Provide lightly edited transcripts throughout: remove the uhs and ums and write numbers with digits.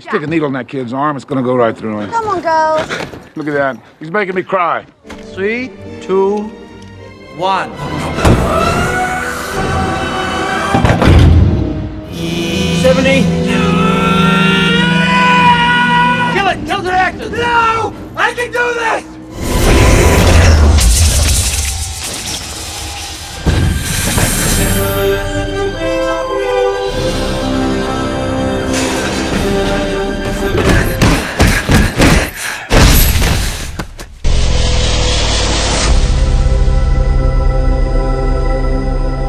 Stick a needle in that kid's arm, it's gonna go right through him. Come on, girls. Look at that. He's making me cry. 3, 2, 1. Kill it! Kill the actor! No! I can do this!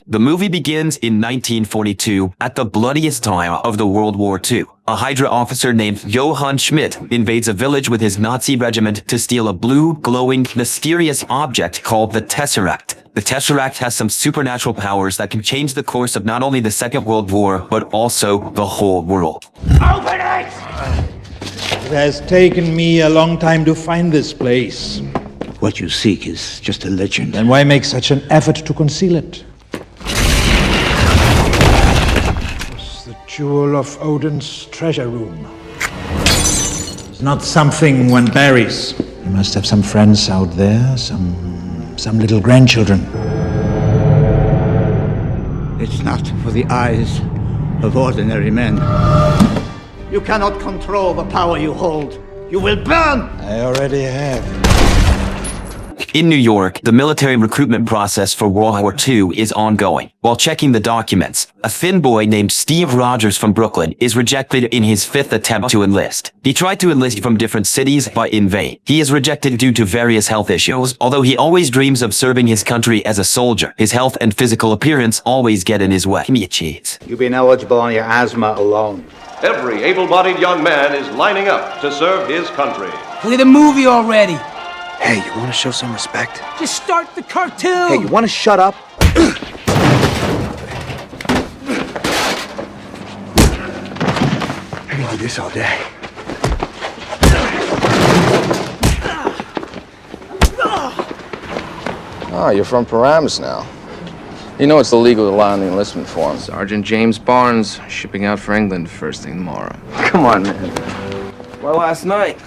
The movie begins in 1942 at the bloodiest time of the World War II. A Hydra officer named Johann Schmidt invades a village with his Nazi regiment to steal a blue, glowing, mysterious object called the Tesseract. The Tesseract has some supernatural powers that can change the course of not only the Second World War, but also the whole world. Open it! It has taken me a long time to find this place. What you seek is just a legend. Then why make such an effort to conceal it? It's the jewel of Odin's treasure room. It's not something one buries. You must have some friends out there, some little grandchildren. It's not for the eyes of ordinary men. You cannot control the power you hold. You will burn! I already have. In New York, the military recruitment process for World War II is ongoing. While checking the documents, a thin boy named Steve Rogers from Brooklyn is rejected in his 5th attempt to enlist. He tried to enlist from different cities, but in vain. He is rejected due to various health issues. Although he always dreams of serving his country as a soldier, his health and physical appearance always get in his way. Give me a cheese. You've been eligible on your asthma alone. Every able-bodied young man is lining up to serve his country. Play the movie already. Hey, you want to show some respect? Just start the cartoon. Hey, you want to shut up? I can do this all day. Ah, you're from Paramus now. You know it's illegal to lie on the enlistment form. Sergeant James Barnes, shipping out for England first thing tomorrow. Come on, man. Well, last night.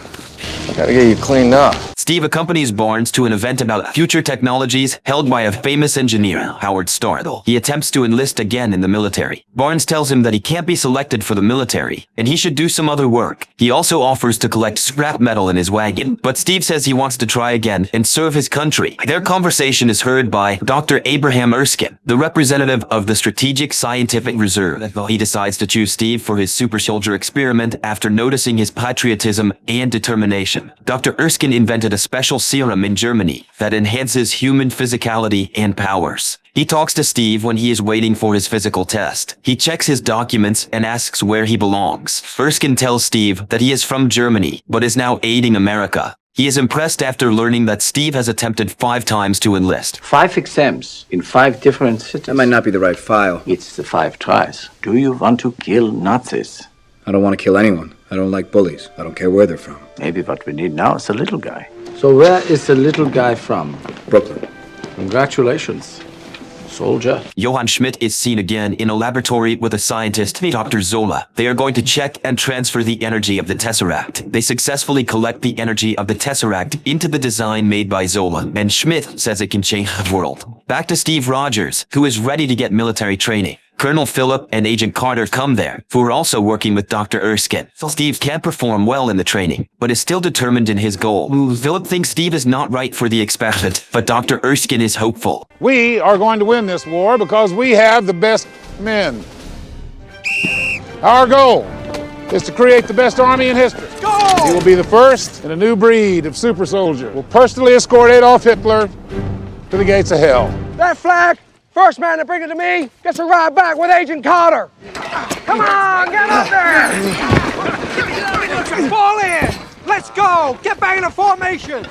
Gotta get you cleaned up. Steve accompanies Barnes to an event about future technologies held by a famous engineer, Howard Startle. He attempts to enlist again in the military. Barnes tells him that he can't be selected for the military, and he should do some other work. He also offers to collect scrap metal in his wagon, but Steve says he wants to try again and serve his country. Their conversation is heard by Dr. Abraham Erskine, the representative of the Strategic Scientific Reserve. He decides to choose Steve for his super soldier experiment after noticing his patriotism and determination. Dr. Erskine invented a special serum in Germany that enhances human physicality and powers. He talks to Steve when he is waiting for his physical test. He checks his documents and asks where he belongs. Erskine tells Steve that he is from Germany, but is now aiding America. He is impressed after learning that Steve has attempted 5 times to enlist. 5 exams in 5 different cities. That might not be the right file. It's the 5 tries. Do you want to kill Nazis? I don't want to kill anyone. I don't like bullies. I don't care where they're from. Maybe what we need now is a little guy. So where is the little guy from? Brooklyn. Congratulations, soldier. Johann Schmidt is seen again in a laboratory with a scientist, Dr. Zola. They are going to check and transfer the energy of the Tesseract. They successfully collect the energy of the Tesseract into the design made by Zola, and Schmidt says it can change the world. Back to Steve Rogers, who is ready to get military training. Colonel Phillip and Agent Carter come there, who are also working with Dr. Erskine. Steve can't perform well in the training, but is still determined in his goal. Phillip thinks Steve is not right for the experiment, but Dr. Erskine is hopeful. We are going to win this war because we have the best men. Our goal is to create the best army in history. Go! He will be the first in a new breed of super soldier. We'll personally escort Adolf Hitler to the gates of hell. That flag, first man to bring it to me gets a ride back with Agent Carter. Come on, get up there! Fall in! Let's go! Get back into formation!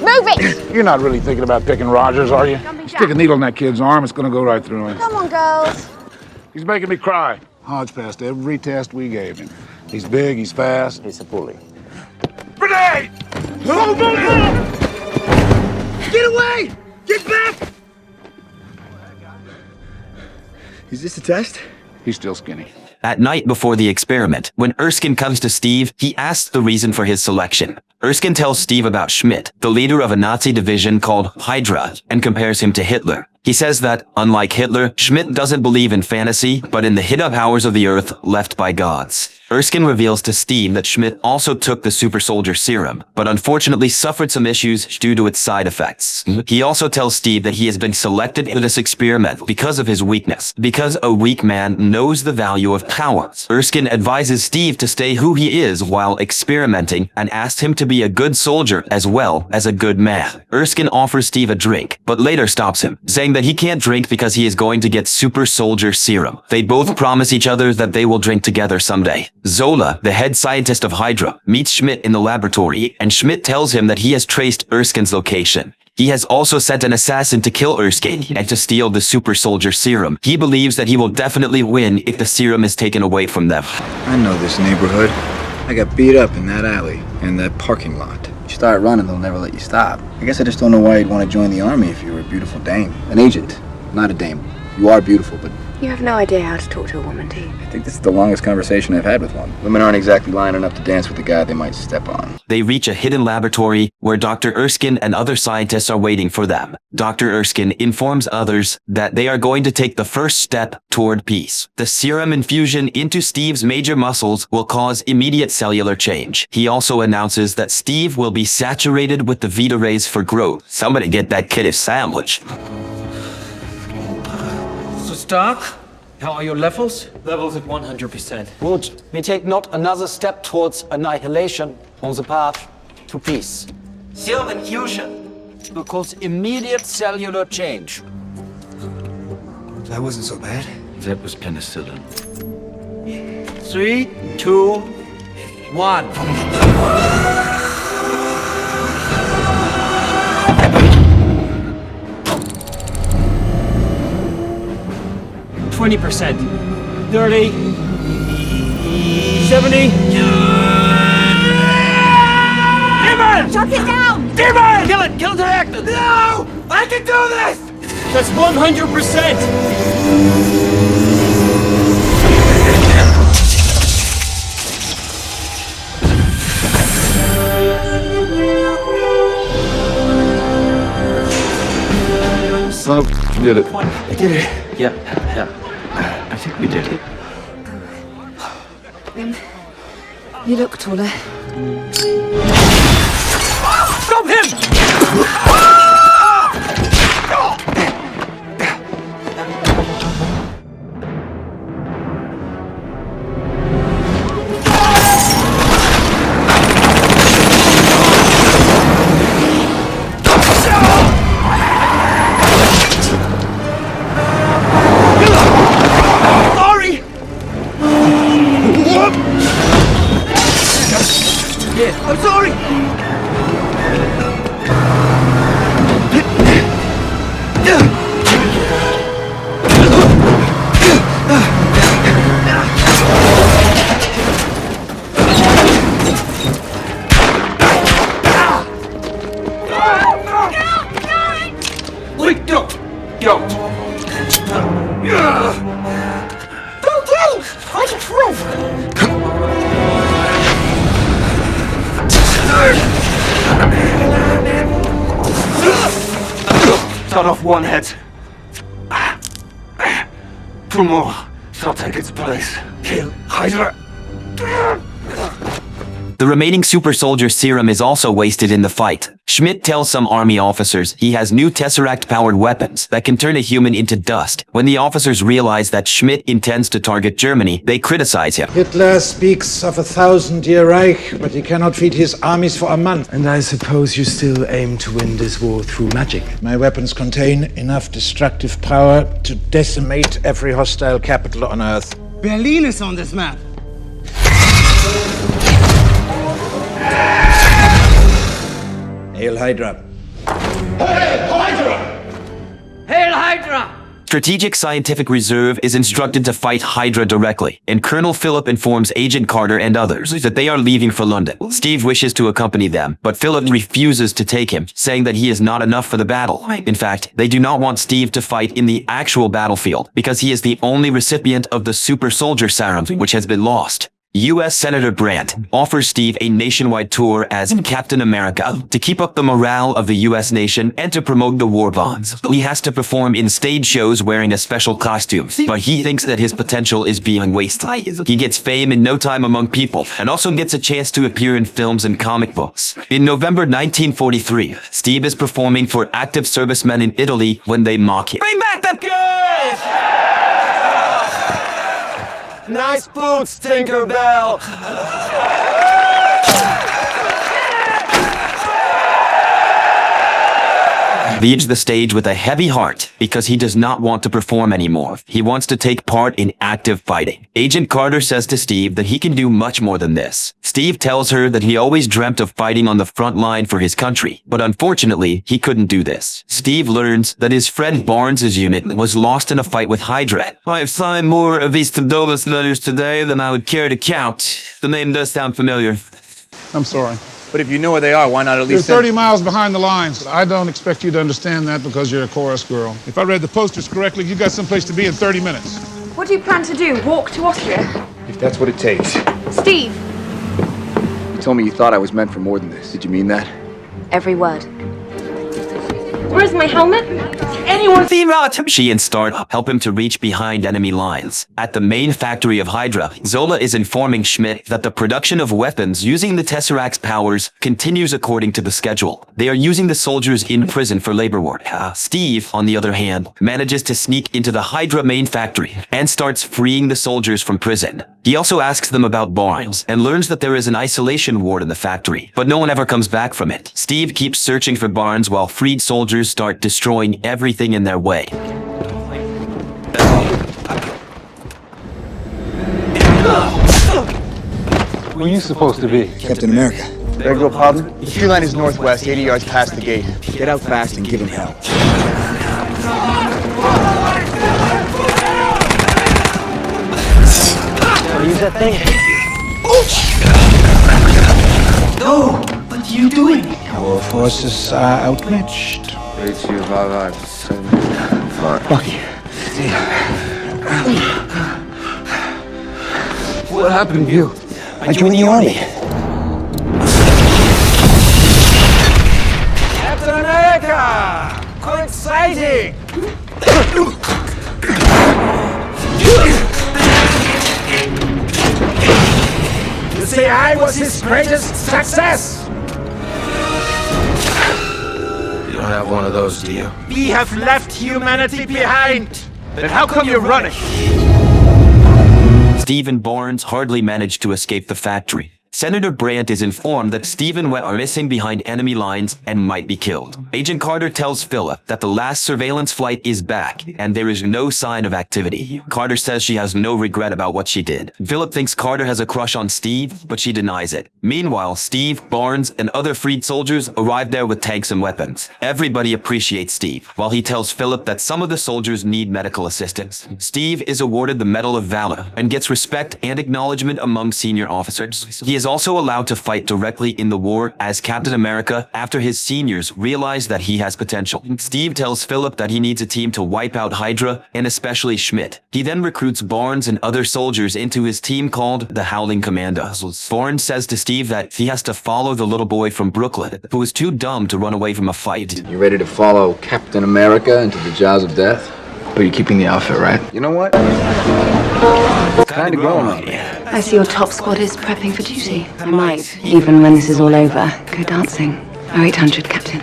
Move it! You're not really thinking about picking Rogers, are you? Stick a needle in that kid's arm, it's gonna go right through him. Come on, girls. He's making me cry. Hodge passed every test we gave him. He's big, he's fast. He's a bully. Grenade! Get away! Get back! Is this a test? He's still skinny. At night before the experiment, when Erskine comes to Steve, he asks the reason for his selection. Erskine tells Steve about Schmidt, the leader of a Nazi division called Hydra, and compares him to Hitler. He says that, unlike Hitler, Schmidt doesn't believe in fantasy, but in the hidden powers of the earth left by gods. Erskine reveals to Steve that Schmidt also took the super soldier serum, but unfortunately suffered some issues due to its side effects. He also tells Steve that he has been selected for this experiment because of his weakness, because a weak man knows the value of power. Erskine advises Steve to stay who he is while experimenting and asks him to be a good soldier as well as a good man. Erskine offers Steve a drink, but later stops him, saying that he can't drink because he is going to get super soldier serum. They both promise each other that they will drink together someday. Zola, the head scientist of Hydra, meets Schmidt in the laboratory, and Schmidt tells him that he has traced Erskine's location. He has also sent an assassin to kill Erskine and to steal the super soldier serum. He believes that he will definitely win if the serum is taken away from them. I know this neighborhood. I got beat up in that alley, in that parking lot. You start running, they'll never let you stop. I guess I just don't know why you'd want to join the army if you were a beautiful dame. An agent, not a dame. You are beautiful, but... You have no idea how to talk to a woman, do you? I think this is the longest conversation I've had with one. Women aren't exactly lining up to dance with the guy they might step on. They reach a hidden laboratory where Dr. Erskine and other scientists are waiting for them. Dr. Erskine informs others that they are going to take the first step toward peace. The serum infusion into Steve's major muscles will cause immediate cellular change. He also announces that Steve will be saturated with the Vita rays for growth. Somebody get that kid a sandwich. So Stark, how are your levels? Levels at 100%. Good. We take not another step towards annihilation on the path to peace. Serum infusion will cause immediate cellular change. That wasn't so bad. That was penicillin. 3, 2, 1. 20%. 30. 70. Demon! Shut it down! Demon! Kill it! Kill the reactor! No! I can do this! That's 100%! So, you did it. I did it. Yeah. I think we did it. You look taller. Stop him! I'm sorry! Wait, don't! Don't! Don't do! I can prove! Cut off one head. 2 more shall take its place. Kill Hydra. The remaining super soldier serum is also wasted in the fight. Schmidt tells some army officers he has new Tesseract-powered weapons that can turn a human into dust. When the officers realize that Schmidt intends to target Germany, they criticize him. Hitler speaks of a 1,000-year Reich, but he cannot feed his armies for a month. And I suppose you still aim to win this war through magic? My weapons contain enough destructive power to decimate every hostile capital on Earth. Berlin is on this map. Hail Hydra. Hail Hydra! Strategic Scientific Reserve is instructed to fight Hydra directly, and Colonel Philip informs Agent Carter and others that they are leaving for London. Steve wishes to accompany them, but Philip refuses to take him, saying that he is not enough for the battle. In fact, they do not want Steve to fight in the actual battlefield, because he is the only recipient of the super soldier serum, which has been lost. U.S. Senator Brandt offers Steve a nationwide tour as Captain America to keep up the morale of the U.S. nation and to promote the war bonds. He has to perform in stage shows wearing a special costume, but he thinks that his potential is being wasted. He gets fame in no time among people and also gets a chance to appear in films and comic books. In November 1943, Steve is performing for active servicemen in Italy when they mock him. Bring back the good! Nice boots, Tinkerbell! Leaves the stage with a heavy heart because he does not want to perform anymore. He wants to take part in active fighting. Agent Carter says to Steve that he can do much more than this. Steve tells her that he always dreamt of fighting on the front line for his country, but unfortunately, he couldn't do this. Steve learns that his friend Barnes' unit was lost in a fight with Hydra. I have signed more of these condolence letters today than I would care to count. The name does sound familiar. I'm sorry. But if you know where they are, why not at They're least 30 miles behind the lines. I don't expect you to understand that because you're a chorus girl. If I read the posters correctly, you got someplace to be in 30 minutes. What do you plan to do? Walk to Austria? If that's what it takes. Steve! You told me you thought I was meant for more than this. Did you mean that? Every word. Where's my helmet? Anyone? She and Stark help him to reach behind enemy lines. At the main factory of Hydra, Zola is informing Schmidt that the production of weapons using the Tesseract's powers continues according to the schedule. They are using the soldiers in prison for labor work. Steve, on the other hand, manages to sneak into the Hydra main factory and starts freeing the soldiers from prison. He also asks them about Barnes and learns that there is an isolation ward in the factory, but no one ever comes back from it. Steve keeps searching for Barnes while freed soldiers start destroying everything in their way. Who are you supposed to be? Captain America. Beg your pardon? The tree line is northwest, 80 yards past the gate. Get out fast and give him hell. Use that thing. No! What are you doing? Our forces are outmatched. 8255. Bucky. What happened to you? I joined the army. Captain America! How exciting! You say I was his greatest success! You don't have one of those, do you? We have left humanity behind! Then how come you're running? Steve and Barnes hardly manage to escape the factory. Senator Brandt is informed that Steve and Wet are missing behind enemy lines and might be killed. Agent Carter tells Philip that the last surveillance flight is back and there is no sign of activity. Carter says she has no regret about what she did. Philip thinks Carter has a crush on Steve, but she denies it. Meanwhile, Steve, Barnes, and other freed soldiers arrive there with tanks and weapons. Everybody appreciates Steve, while he tells Philip that some of the soldiers need medical assistance. Steve is awarded the Medal of Valor and gets respect and acknowledgement among senior officers. He is also allowed to fight directly in the war as Captain America after his seniors realize that he has potential. Steve tells Philip that he needs a team to wipe out Hydra and especially Schmidt. He then recruits Barnes and other soldiers into his team called the Howling Commandos. Barnes says to Steve that he has to follow the little boy from Brooklyn who is too dumb to run away from a fight. You ready to follow Captain America into the jaws of death? But you're keeping the outfit, right? You know what? It's kind of growing on me. I see your top squad is prepping for duty. I might, even when this is all over, go dancing. 0800, Captain.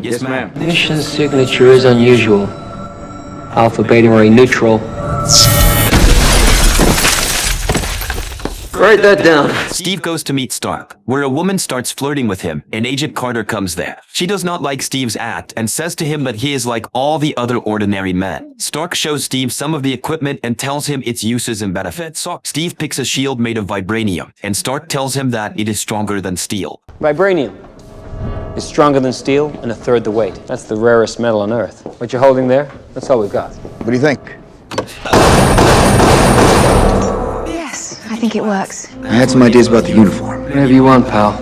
Yes, ma'am. Mission signature is unusual. Alphabetically neutral. Write that down. Steve goes to meet Stark, where a woman starts flirting with him, and Agent Carter comes there. She does not like Steve's act and says to him that he is like all the other ordinary men. Stark shows Steve some of the equipment and tells him its uses and benefits. Steve picks a shield made of vibranium, and Stark tells him that it is stronger than steel. Vibranium. is stronger than steel and a third the weight. That's the rarest metal on Earth. What you're holding there, that's all we've got. What do you think? Yes, I think it works. I had some ideas about the uniform. Whatever you want, pal.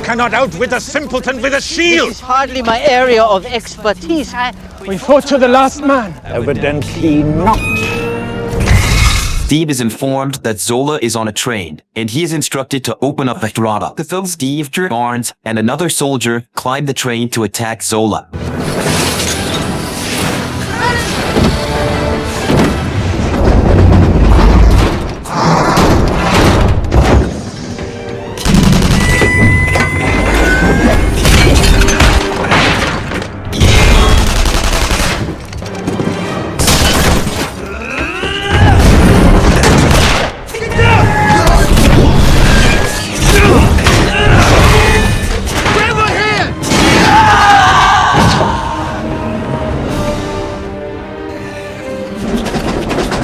Cannot outwit a simpleton with a shield! This is hardly my area of expertise. We fought to the last man. Evidently not. Steve is informed that Zola is on a train, and he is instructed to open up the throttle. Steve, Barnes, and another soldier climb the train to attack Zola.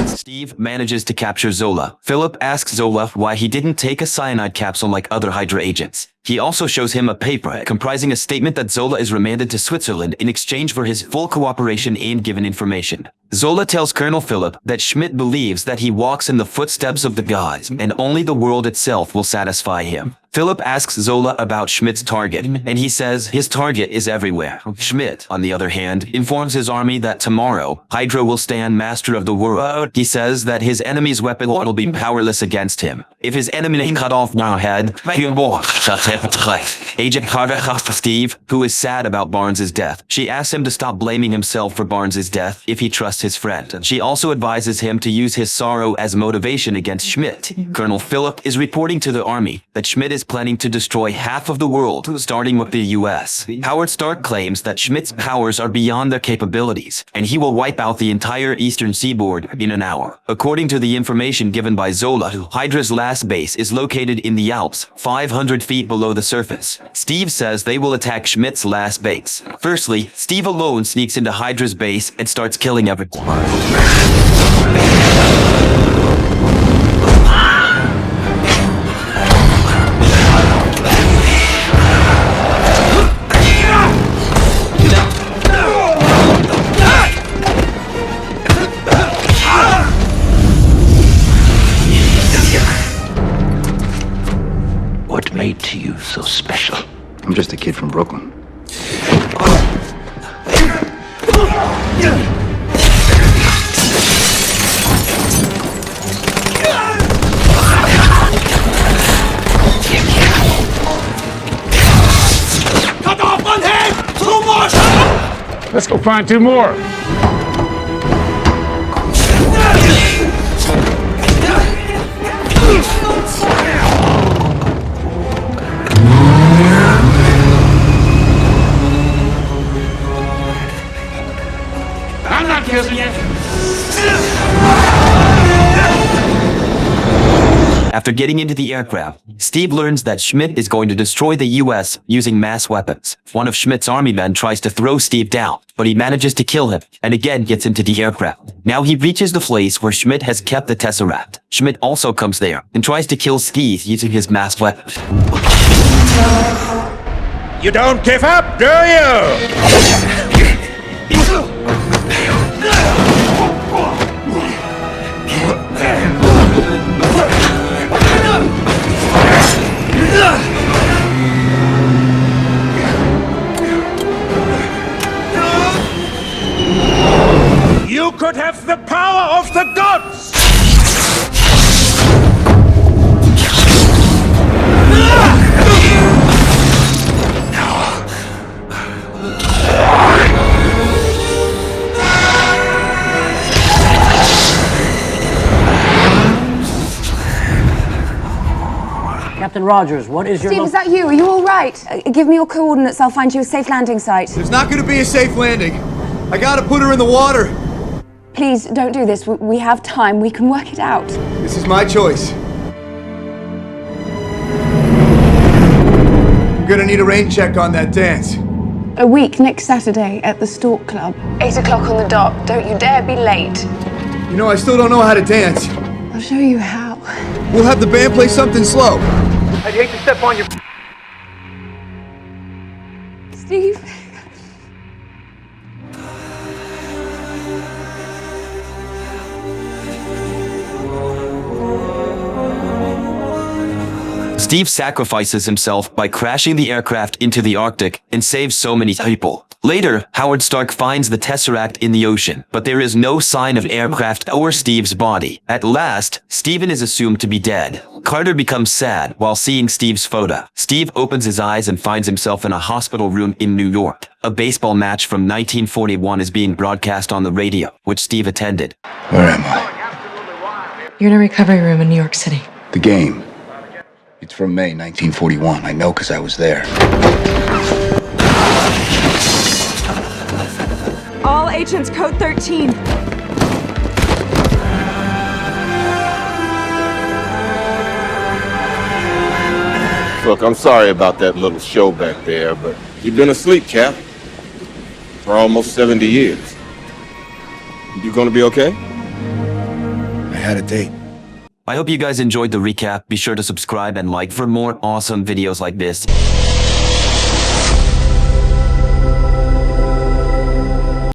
Steve manages to capture Zola. Philip asks Zola why he didn't take a cyanide capsule like other Hydra agents. He also shows him a paper comprising a statement that Zola is remanded to Switzerland in exchange for his full cooperation and given information. Zola tells Colonel Philip that Schmidt believes that he walks in the footsteps of the gods, and only the world itself will satisfy him. Philip asks Zola about Schmidt's target, and he says his target is everywhere. Schmidt, on the other hand, informs his army that tomorrow, Hydra will stand master of the world. He says that his enemy's weapon will be powerless against him. If his enemy cut off my head, Agent Carter asks Steve, who is sad about Barnes' death. She asks him to stop blaming himself for Barnes' death if he trusts his friend. She also advises him to use his sorrow as motivation against Schmidt. Colonel Philip is reporting to the army that Schmidt is planning to destroy half of the world, starting with the US. Howard Stark claims that Schmidt's powers are beyond their capabilities, and he will wipe out the entire eastern seaboard in an hour. According to the information given by Zola, Hydra's last base is located in the Alps, 500 feet below the surface. Steve says they will attack Schmidt's last base. Firstly, Steve alone sneaks into Hydra's base and starts killing everyone. What made you so special? I'm just a kid from Brooklyn. Cut off one head! 2 more! Let's go find 2 more. I'm not killing you. After getting into the aircraft, Steve learns that Schmidt is going to destroy the US using mass weapons. One of Schmidt's army men tries to throw Steve down, but he manages to kill him, and again gets into the aircraft. Now he reaches the place where Schmidt has kept the Tesseract. Schmidt also comes there, and tries to kill Steve using his mass weapon. You don't give up, do you? You could have the power of the gods! Captain Rogers, what is your... Steve, is that you? Are you all right? Give me your coordinates. I'll find you a safe landing site. There's not going to be a safe landing. I gotta put her in the water. Please, don't do this. We have time. We can work it out. This is my choice. I'm gonna need a rain check on that dance. A week next Saturday at the Stork Club. 8 o'clock on the dot. Don't you dare be late. You know, I still don't know how to dance. I'll show you how. We'll have the band play something slow. I'd hate to step on your... Steve. Steve sacrifices himself by crashing the aircraft into the Arctic and saves so many people. Later, Howard Stark finds the Tesseract in the ocean, but there is no sign of aircraft or Steve's body. At last, Steven is assumed to be dead. Carter becomes sad while seeing Steve's photo. Steve opens his eyes and finds himself in a hospital room in New York. A baseball match from 1941 is being broadcast on the radio, which Steve attended. Where am I? You're in a recovery room in New York City. The game. It's from May 1941. I know because I was there. All agents, code 13. Look, I'm sorry about that little show back there, but you've been asleep, Cap, for almost 70 years. You gonna be okay? I had a date. I hope you guys enjoyed the recap. Be sure to subscribe and like for more awesome videos like this.